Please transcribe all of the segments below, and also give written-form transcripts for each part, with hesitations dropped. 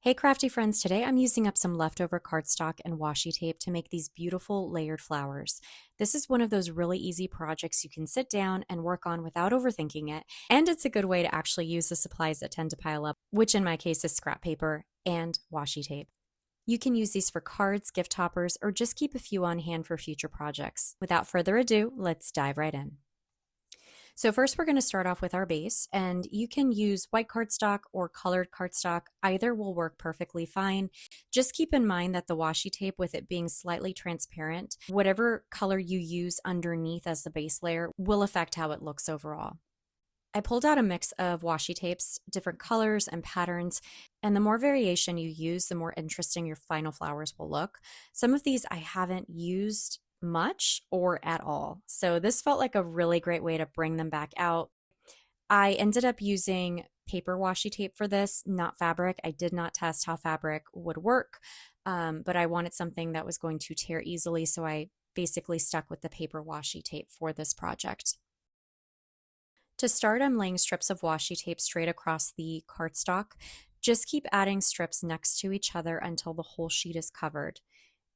Hey crafty friends, today I'm using up some leftover cardstock and washi tape to make these beautiful layered flowers. This is one of those really easy projects you can sit down and work on without overthinking it, and it's a good way to actually use the supplies that tend to pile up, which in my case is scrap paper and washi tape. You can use these for cards, gift toppers, or just keep a few on hand for future projects. Without further ado, let's dive right in. So first we're going to start off with our base, and you can use white cardstock or colored cardstock. Either will work perfectly fine. Just keep in mind that the washi tape, with it being slightly transparent, whatever color you use underneath as the base layer will affect how it looks overall. I pulled out a mix of washi tapes, different colors and patterns, and the more variation you use, the more interesting your final flowers will look. Some of these I haven't used much or at all, so this felt like a really great way to bring them back out. I ended up using paper washi tape for this, not fabric. I did not test how fabric would work, but I wanted something that was going to tear easily, so I basically stuck with the paper washi tape for this project. To start, I'm laying strips of washi tape straight across the cardstock. Just keep adding strips next to each other until the whole sheet is covered.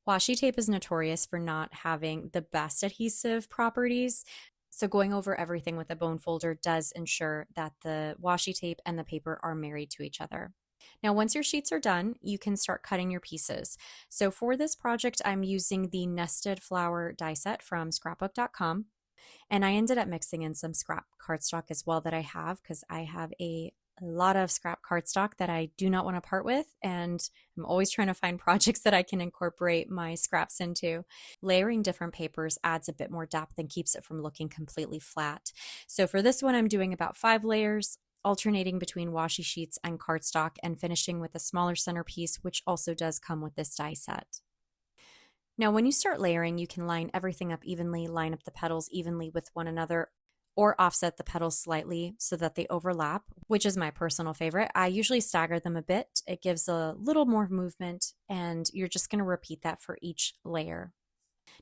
Washi tape is notorious for not having the best adhesive properties, so going over everything with a bone folder does ensure that the washi tape and the paper are married to each other. Now, once your sheets are done, you can start cutting your pieces. So for this project, I'm using the nested flower die set from scrapbook.com. And I ended up mixing in some scrap cardstock as well that I have, because I have a lot of scrap cardstock that I do not want to part with, and I'm always trying to find projects that I can incorporate my scraps into. Layering different papers adds a bit more depth and keeps it from looking completely flat. So for this one, I'm doing about 5 layers, alternating between washi sheets and cardstock, and finishing with a smaller centerpiece, which also does come with this die set. Now, when you start layering, you can line everything up evenly, line up the petals evenly with one another, or offset the petals slightly so that they overlap, which is my personal favorite. I usually stagger them a bit. It gives a little more movement, and you're just going to repeat that for each layer.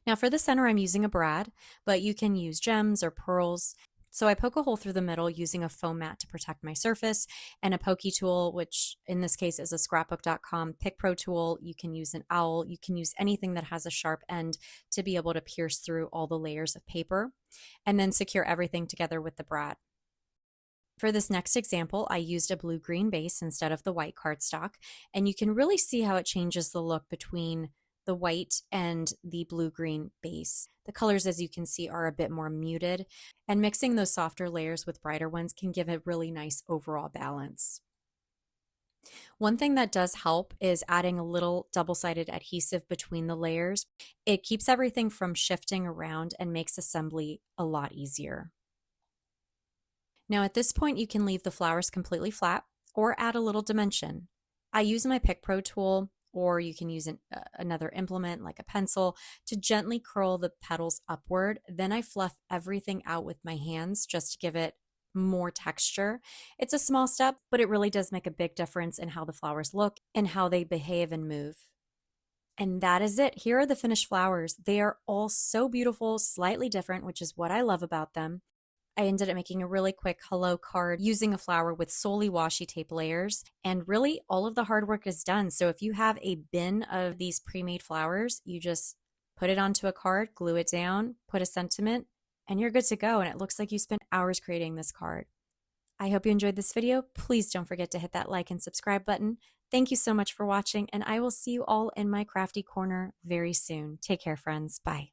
Now for the center, I'm using a brad, but you can use gems or pearls. So I poke a hole through the middle using a foam mat to protect my surface, and a pokey tool, which in this case is a scrapbook.com Pick Pro tool. You can use an owl, you can use anything that has a sharp end to be able to pierce through all the layers of paper, and then secure everything together with the brad. For this next example, I used a blue-green base instead of the white cardstock, and you can really see how it changes the look between the white and the blue-green base. The colors, as you can see, are a bit more muted, and mixing those softer layers with brighter ones can give a really nice overall balance. One thing that does help is adding a little double-sided adhesive between the layers. It keeps everything from shifting around and makes assembly a lot easier. Now at this point, you can leave the flowers completely flat or add a little dimension. I use my Pick Pro tool, or you can use another implement like a pencil to gently curl the petals upward. Then I fluff everything out with my hands just to give it more texture. It's a small step, but it really does make a big difference in how the flowers look and how they behave and move. And that is it. Here are the finished flowers. They are all so beautiful, slightly different, which is what I love about them. I ended up making a really quick hello card using a flower with solely washi tape layers, and really all of the hard work is done. So if you have a bin of these pre-made flowers, you just put it onto a card, glue it down, put a sentiment, and you're good to go. And it looks like you spent hours creating this card. I hope you enjoyed this video. Please don't forget to hit that like and subscribe button. Thank you so much for watching, and I will see you all in my crafty corner very soon. Take care, friends. Bye.